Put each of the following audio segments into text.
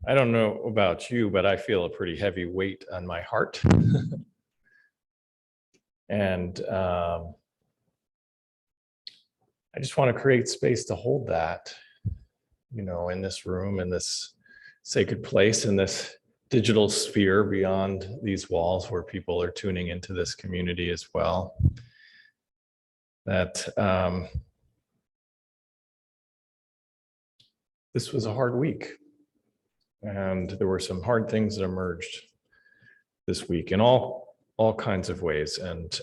I don't know about you, but I feel a pretty heavy weight on my heart. And I just want to create space to hold that, in this room, in this sacred place, in this digital sphere beyond these walls where people are tuning into this community as well. That this was a hard week. And there were some hard things that emerged this week in all kinds of ways. And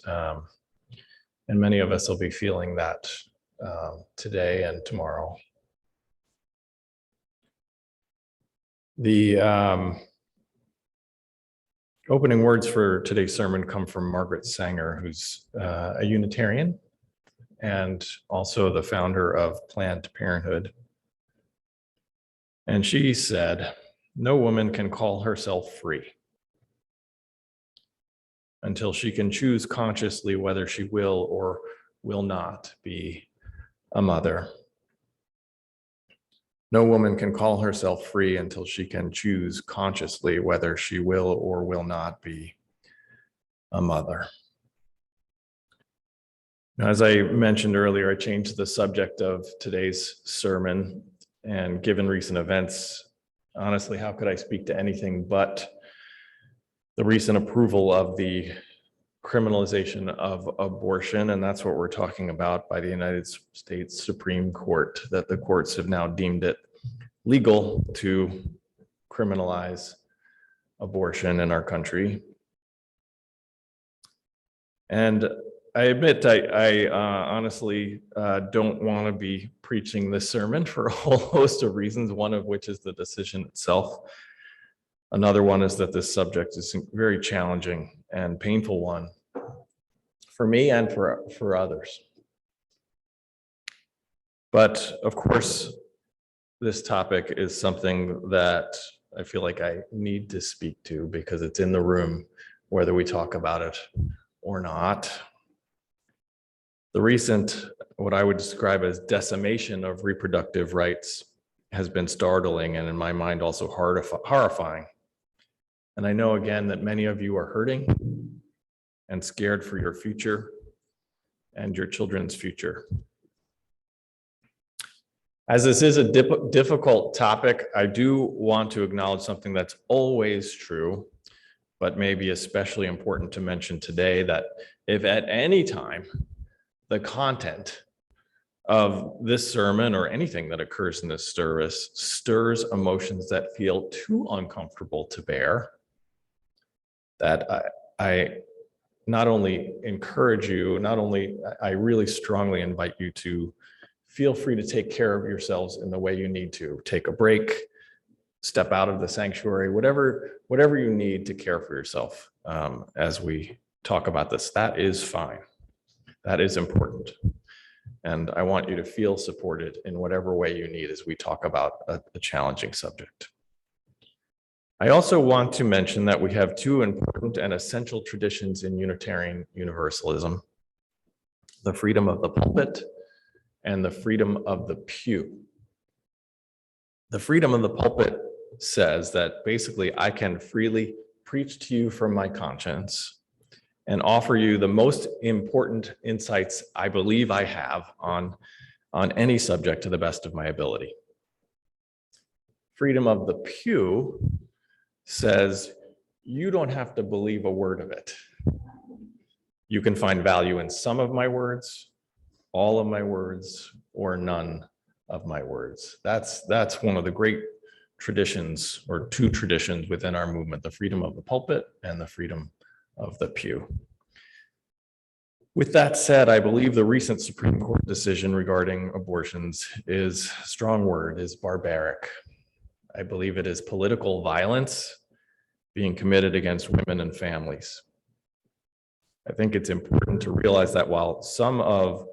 many of us will be feeling that today and tomorrow. The opening words for today's sermon come from Margaret Sanger, who's a Unitarian and also the founder of Planned Parenthood. And she said, "No woman can call herself free until she can choose consciously whether she will or will not be a mother. No woman can call herself free until she can choose consciously whether she will or will not be a mother." Now, as I mentioned earlier, I changed the subject of today's sermon, and given recent events, honestly, how could I speak to anything but the recent approval of the criminalization of abortion? And that's what we're talking about by the United States Supreme Court, that the courts have now deemed it legal to criminalize abortion in our country. And I admit, I honestly don't want to be preaching this sermon for a whole host of reasons, one of which is the decision itself. Another one is that this subject is a very challenging and painful one for me and for others. But of course, this topic is something that I feel like I need to speak to because it's in the room, whether we talk about it or not. The recent, what I would describe as decimation of reproductive rights has been startling and in my mind also horrifying. And I know again that many of you are hurting and scared for your future and your children's future. As this is a difficult topic, I do want to acknowledge something that's always true, but maybe especially important to mention today, that if at any time the content of this sermon or anything that occurs in this service stirs emotions that feel too uncomfortable to bear, that I not only encourage you, I really strongly invite you to feel free to take care of yourselves in the way you need to. Take a break, step out of the sanctuary, whatever you need to care for yourself as we talk about this. That is fine. That is important. And I want you to feel supported in whatever way you need as we talk about a challenging subject. I also want to mention that we have two important and essential traditions in Unitarian Universalism: the freedom of the pulpit and the freedom of the pew. The freedom of the pulpit says that basically I can freely preach to you from my conscience and offer you the most important insights I believe I have on any subject to the best of my ability. Freedom of the pew says you don't have to believe a word of it. You can find value in some of my words, all of my words, or none of my words. That's one of the great traditions, or two traditions within our movement: the freedom of the pulpit and the freedom of the pew. With that said, I believe the recent Supreme Court decision regarding abortions is a strong word, is barbaric. I believe it is political violence being committed against women and families. I think it's important to realize that while some of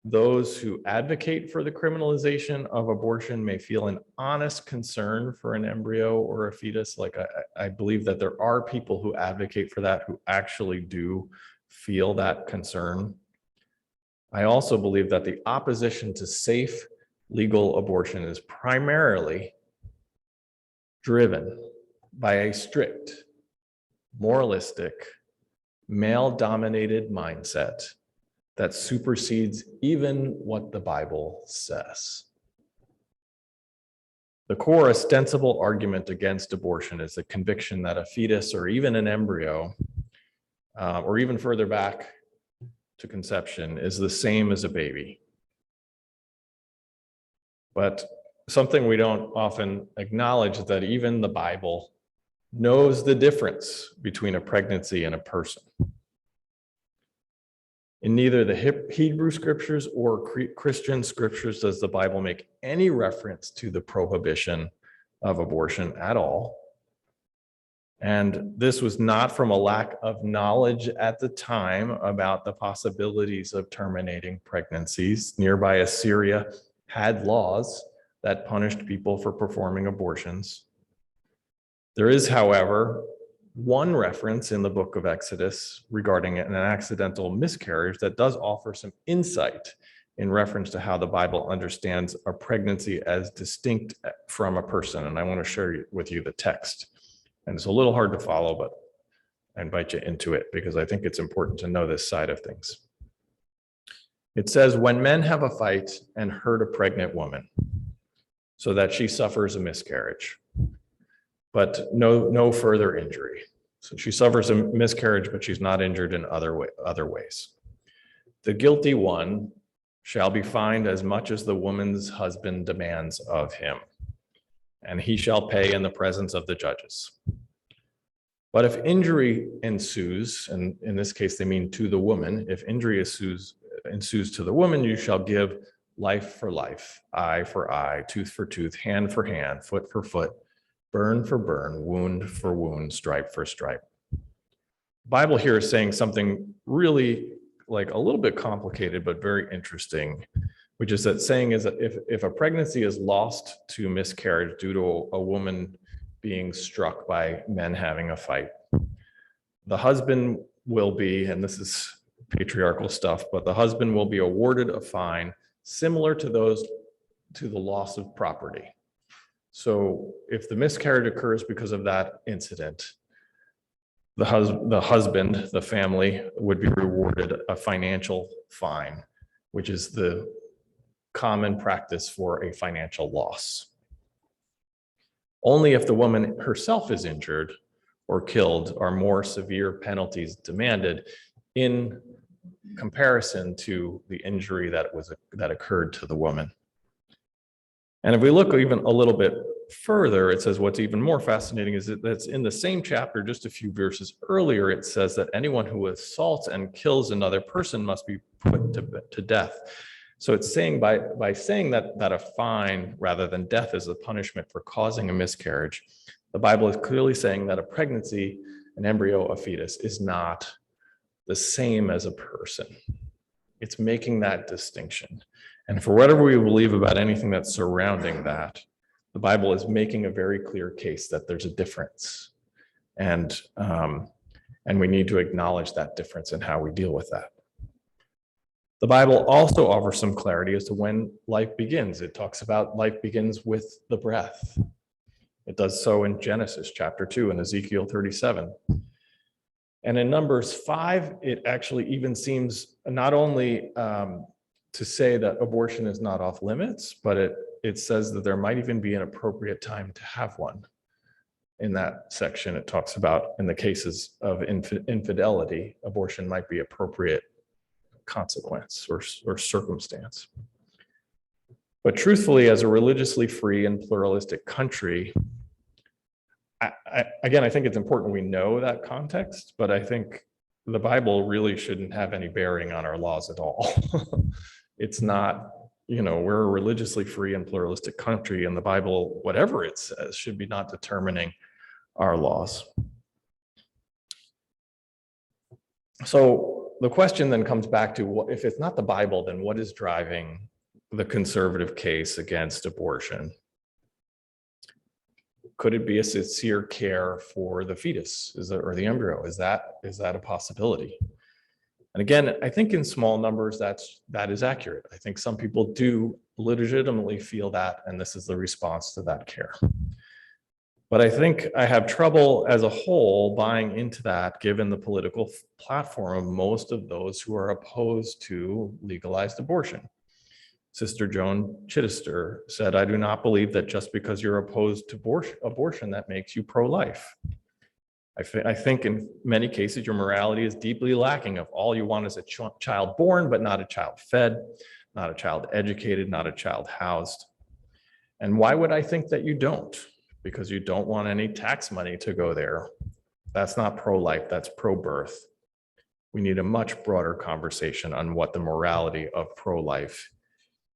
those who advocate for the criminalization of abortion may feel an honest concern for an embryo or a fetus, like I believe that there are people who advocate for that who actually do feel that concern. I also believe that the opposition to safe legal abortion is primarily driven by a strict, moralistic, male-dominated mindset that supersedes even what the Bible says. The core ostensible argument against abortion is the conviction that a fetus or even an embryo, or even further back to conception, is the same as a baby. But something we don't often acknowledge is that even the Bible knows the difference between a pregnancy and a person. In neither the Hebrew scriptures or Christian scriptures does the Bible make any reference to the prohibition of abortion at all. And this was not from a lack of knowledge at the time about the possibilities of terminating pregnancies. Nearby Assyria had laws that punished people for performing abortions. There is, however, one reference in the book of Exodus regarding an accidental miscarriage that does offer some insight in reference to how the Bible understands a pregnancy as distinct from a person. And I want to share with you the text. And it's a little hard to follow, but I invite you into it because I think it's important to know this side of things. It says, when men have a fight and hurt a pregnant woman so that she suffers a miscarriage, but no further injury. So she suffers a miscarriage, but she's not injured in other ways. The guilty one shall be fined as much as the woman's husband demands of him, and he shall pay in the presence of the judges. But if injury ensues, and in this case they mean to the woman, if injury ensues to the woman, you shall give life for life, eye for eye, tooth for tooth, hand for hand, foot for foot, burn for burn, wound for wound, stripe for stripe. The Bible here is saying something really like a little bit complicated, but very interesting, which is that saying is that if a pregnancy is lost to miscarriage due to a woman being struck by men having a fight, the husband will be, and this is patriarchal stuff, but the husband will be awarded a fine similar to those to the loss of property. So if the miscarriage occurs because of that incident, the husband, the family, would be rewarded a financial fine, which is the common practice for a financial loss. Only if the woman herself is injured or killed are more severe penalties demanded in comparison to the injury that occurred to the woman. And if we look even a little bit further, it says what's even more fascinating is that that's in the same chapter, just a few verses earlier, it says that anyone who assaults and kills another person must be put to death. So it's saying by saying that a fine rather than death is a punishment for causing a miscarriage, the Bible is clearly saying that a pregnancy, an embryo, a fetus, is not the same as a person. It's making that distinction. And for whatever we believe about anything that's surrounding that, the Bible is making a very clear case that there's a difference. And we need to acknowledge that difference and how we deal with that. The Bible also offers some clarity as to when life begins. It talks about life begins with the breath. It does so in Genesis chapter 2 and Ezekiel 37. And in Numbers 5, it actually even seems not only to say that abortion is not off limits, but it says that there might even be an appropriate time to have one. In that section, it talks about in the cases of infidelity, abortion might be appropriate consequence or circumstance. But truthfully, as a religiously free and pluralistic country, I think it's important we know that context, but I think the Bible really shouldn't have any bearing on our laws at all. It's not, we're a religiously free and pluralistic country, and the Bible, whatever it says, should be not determining our laws. So the question then comes back to, if it's not the Bible, then what is driving the conservative case against abortion? Could it be a sincere care for the fetus or the embryo? Is that a possibility? And again, I think in small numbers, that is accurate. I think some people do legitimately feel that, and this is the response to that care. But I think I have trouble as a whole buying into that, given the political platform of most of those who are opposed to legalized abortion. Sister Joan Chittister said, "I do not believe that just because you're opposed to abortion, that makes you pro-life. I think in many cases, your morality is deeply lacking if all you want is a child born, but not a child fed, not a child educated, not a child housed." And why would I think that you don't? Because you don't want any tax money to go there. That's not pro-life, that's pro-birth. We need a much broader conversation on what the morality of pro-life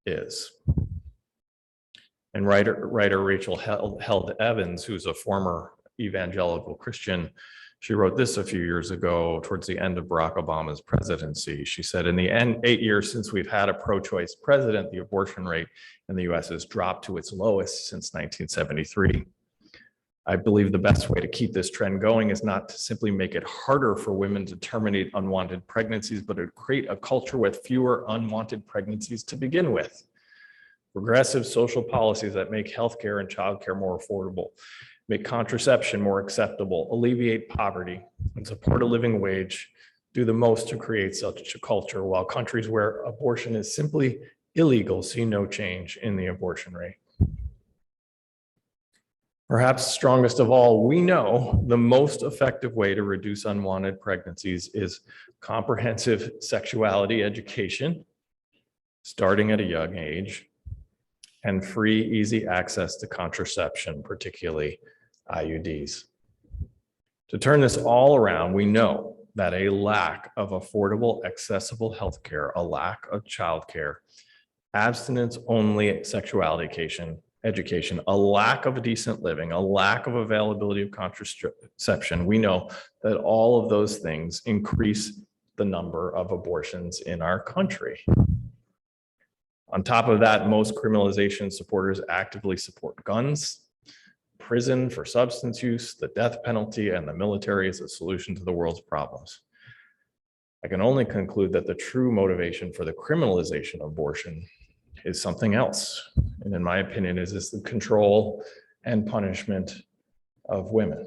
is. And writer Rachel Held Evans, who's a former evangelical Christian, she wrote this a few years ago towards the end of Barack Obama's presidency. She said, "In the end, 8 years since we've had a pro-choice president, the abortion rate in the US has dropped to its lowest since 1973. I believe the best way to keep this trend going is not to simply make it harder for women to terminate unwanted pregnancies, but to create a culture with fewer unwanted pregnancies to begin with. Progressive social policies that make healthcare and childcare more affordable, make contraception more acceptable, alleviate poverty, and support a living wage do the most to create such a culture, while countries where abortion is simply illegal see no change in the abortion rate." Perhaps strongest of all, we know the most effective way to reduce unwanted pregnancies is comprehensive sexuality education, starting at a young age, and free, easy access to contraception, particularly IUDs. To turn this all around, we know that a lack of affordable, accessible healthcare, a lack of childcare, abstinence-only sexuality education, a lack of a decent living, a lack of availability of contraception, we know that all of those things increase the number of abortions in our country. On top of that, most criminalization supporters actively support guns, prison for substance use, the death penalty, and the military as a solution to the world's problems. I can only conclude that the true motivation for the criminalization of abortion is something else. And in my opinion, is this the control and punishment of women.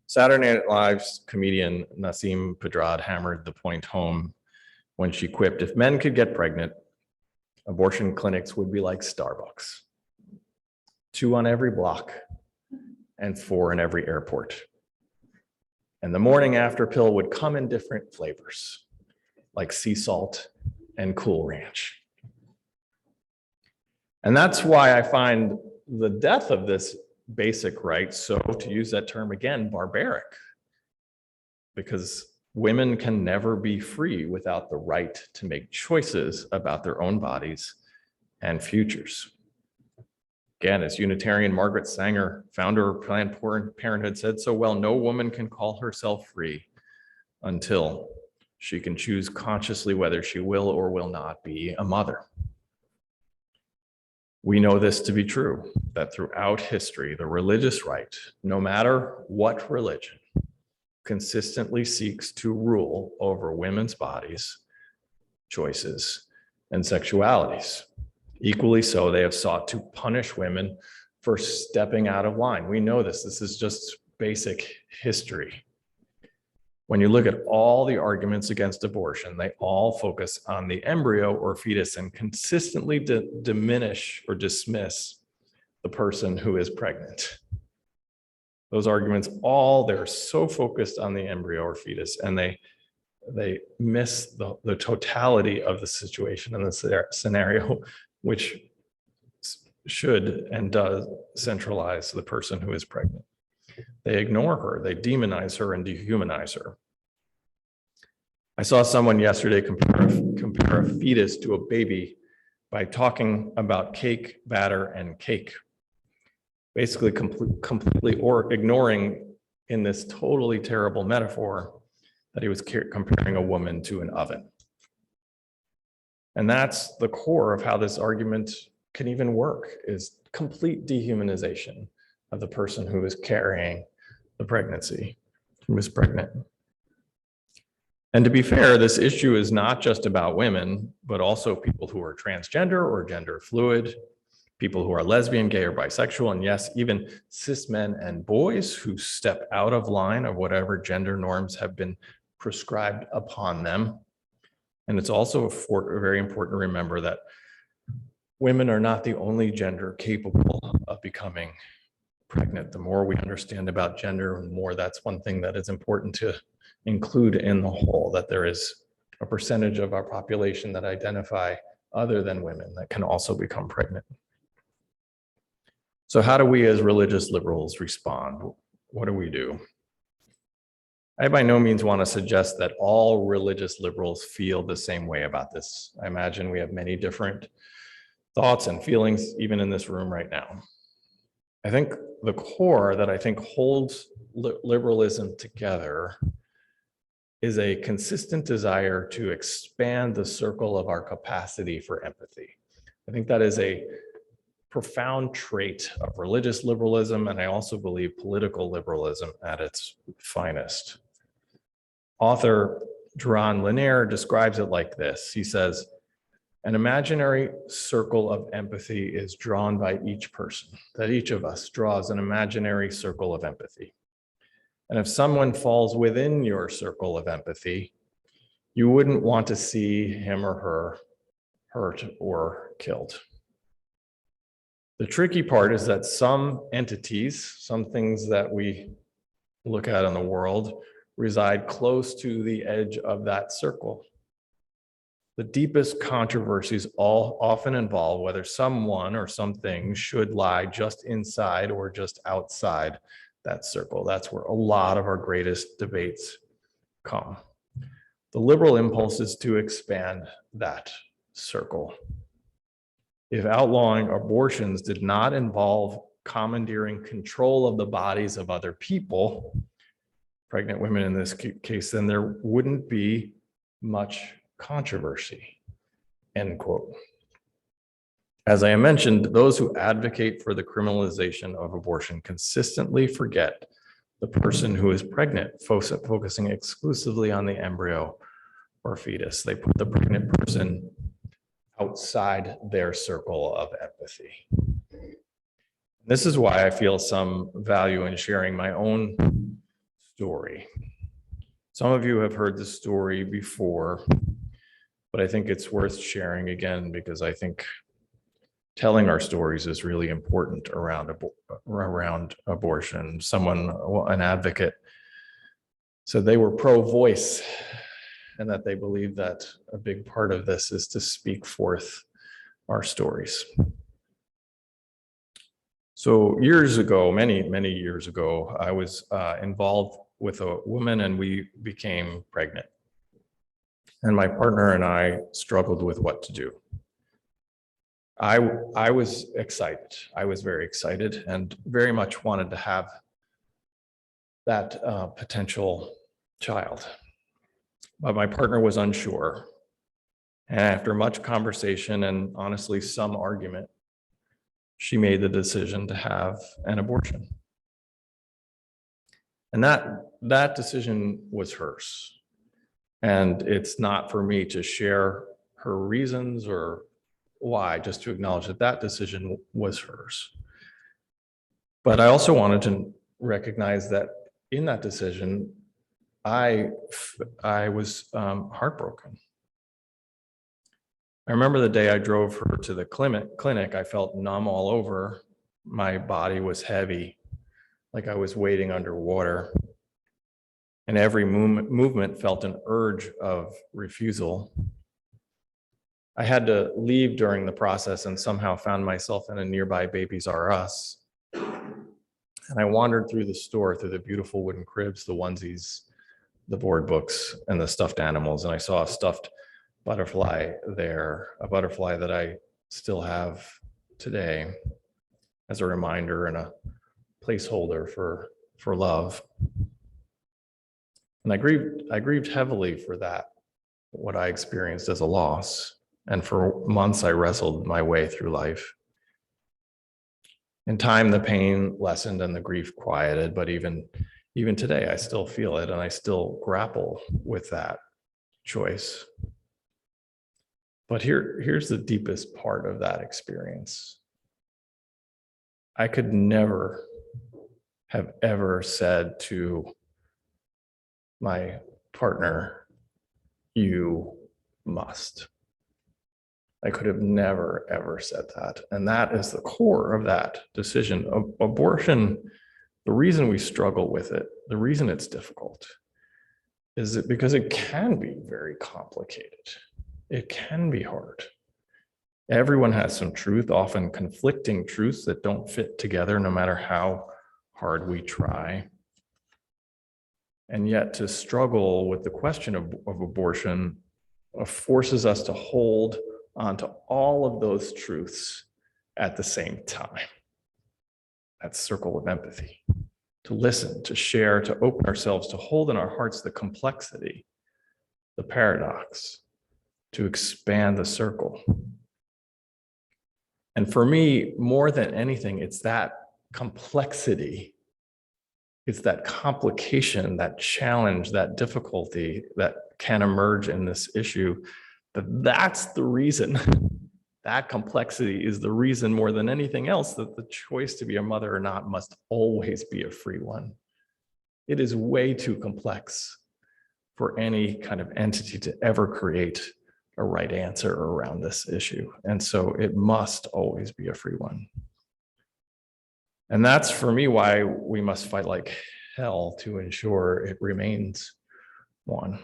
Saturday Night Live's comedian Nasim Pedrad hammered the point home when she quipped, "If men could get pregnant, abortion clinics would be like Starbucks. 2 on every block and 4 in every airport. And the morning after pill would come in different flavors, like sea salt and Cool Ranch." And that's why I find the death of this basic right, so to use that term again, barbaric. Because women can never be free without the right to make choices about their own bodies and futures. Again, as Unitarian Margaret Sanger, founder of Planned Parenthood, said so well, "No woman can call herself free until she can choose consciously whether she will or will not be a mother." We know this to be true, that throughout history, the religious right, no matter what religion, consistently seeks to rule over women's bodies, choices, and sexualities. Equally so, they have sought to punish women for stepping out of line. We know this. This is just basic history. When you look at all the arguments against abortion, they all focus on the embryo or fetus and consistently diminish or dismiss the person who is pregnant. Those arguments they're so focused on the embryo or fetus, and they miss the totality of the situation and the scenario, which should and does centralize the person who is pregnant. They ignore her, they demonize her and dehumanize her. I saw someone yesterday compare a fetus to a baby by talking about cake, batter, and cake. Basically completely or ignoring in this totally terrible metaphor that he was comparing a woman to an oven. And that's the core of how this argument can even work, is complete dehumanization of the person who is carrying the pregnancy, who is pregnant. And to be fair, this issue is not just about women, but also people who are transgender or gender fluid, people who are lesbian, gay, or bisexual, and yes, even cis men and boys who step out of line of whatever gender norms have been prescribed upon them. And it's also very important to remember that women are not the only gender capable of becoming pregnant. The more we understand about gender, the more that's one thing that is important to include in the whole, that there is a percentage of our population that identify other than women that can also become pregnant. So how do we as religious liberals respond? What do we do? I by no means want to suggest that all religious liberals feel the same way about this. I imagine we have many different thoughts and feelings, even in this room right now. I think the core that I think holds liberalism together is a consistent desire to expand the circle of our capacity for empathy. I think that is a profound trait of religious liberalism, and I also believe political liberalism at its finest. Author Jaron Lanier describes it like this. He says, an imaginary circle of empathy is drawn by each person, that each of us draws an imaginary circle of empathy. And if someone falls within your circle of empathy, you wouldn't want to see him or her hurt or killed. The tricky part is that some entities, some things that we look at in the world, reside close to the edge of that circle. The deepest controversies often involve whether someone or something should lie just inside or just outside that circle. That's where a lot of our greatest debates come. The liberal impulse is to expand that circle. If outlawing abortions did not involve commandeering control of the bodies of other people, pregnant women in this case, then there wouldn't be much controversy, end quote. As I mentioned, those who advocate for the criminalization of abortion consistently forget the person who is pregnant, focusing exclusively on the embryo or fetus. They put the pregnant person outside their circle of empathy. This is why I feel some value in sharing my own story. Some of you have heard this story before, but I think it's worth sharing again because I think telling our stories is really important around abortion. Someone, an advocate, said they were pro-voice and that they believe that a big part of this is to speak forth our stories. So years ago, many years ago, I was involved with a woman and we became pregnant. And my partner and I struggled with what to do. I was excited. I was very excited and very much wanted to have that potential child. But my partner was unsure. And after much conversation and honestly some argument, she made the decision to have an abortion. And that decision was hers. And it's not for me to share her reasons or why, just to acknowledge that that decision was hers. But I also wanted to recognize that in that decision, I was heartbroken. I remember the day I drove her to the clinic, I felt numb all over. My body was heavy, like I was wading underwater. And every movement felt an urge of refusal. I had to leave during the process and somehow found myself in a nearby Babies R Us. And I wandered through the store, through the beautiful wooden cribs, the onesies, the board books, and the stuffed animals. And I saw a stuffed butterfly there, a butterfly that I still have today as a reminder and a placeholder for love. And I grieved heavily for that, what I experienced as a loss. And for months, I wrestled my way through life. In time, the pain lessened and the grief quieted, but even today, I still feel it and I still grapple with that choice. But here's the deepest part of that experience. I could never have ever said to my partner, you must. I could have never, ever said that. And that is the core of that decision. Abortion, the reason we struggle with it, the reason it's difficult, is it because it can be very complicated. It can be hard. Everyone has some truth, often conflicting truths that don't fit together no matter how hard we try. And yet to struggle with the question of abortion forces us to hold onto all of those truths at the same time. That circle of empathy, to listen, to share, to open ourselves, to hold in our hearts the complexity, the paradox, to expand the circle. And for me, more than anything, it's that complexity, it's that complication, that challenge, that difficulty that can emerge in this issue. That's the reason, that complexity is the reason more than anything else that the choice to be a mother or not must always be a free one. It is way too complex for any kind of entity to ever create a right answer around this issue. And so it must always be a free one. And that's for me why we must fight like hell to ensure it remains one.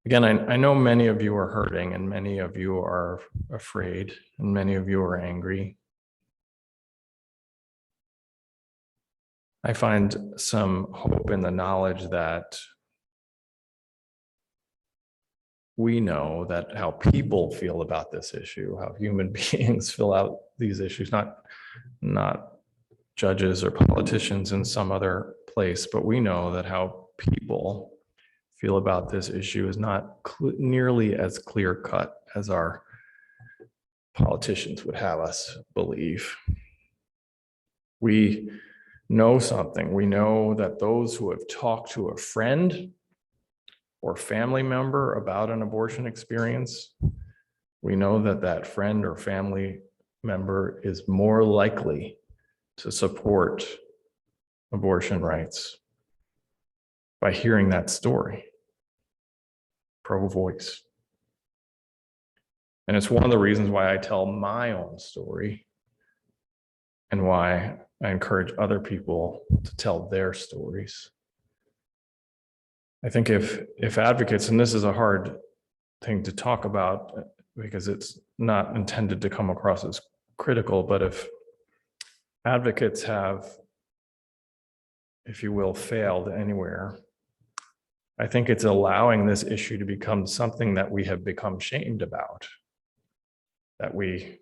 Again, I know many of you are hurting and many of you are afraid and many of you are angry. I find some hope in the knowledge that we know that how people feel about this issue, how human beings fill out these issues, not judges or politicians in some other place, but we know that how people feel about this issue is not nearly as clear cut as our politicians would have us believe. We know something. We know that those who have talked to a friend or family member about an abortion experience, we know that that friend or family member is more likely to support abortion rights by hearing that story, pro-voice. And it's one of the reasons why I tell my own story and why I encourage other people to tell their stories. I think if advocates, and this is a hard thing to talk about because it's not intended to come across as critical, but if advocates have, if you will, failed anywhere, I think it's allowing this issue to become something that we have become shamed about, that we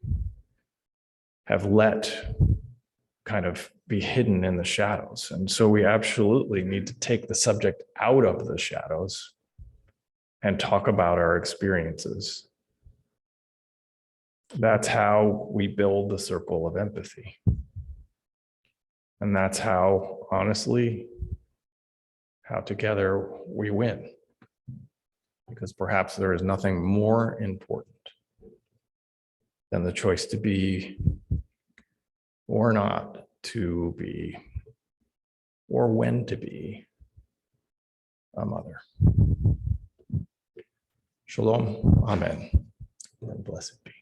have let kind of be hidden in the shadows. And so we absolutely need to take the subject out of the shadows and talk about our experiences. That's how we build the circle of empathy. And that's how, honestly, how together we win. Because perhaps there is nothing more important than the choice to be or not to be, or when to be a mother. Shalom, amen, and blessed be.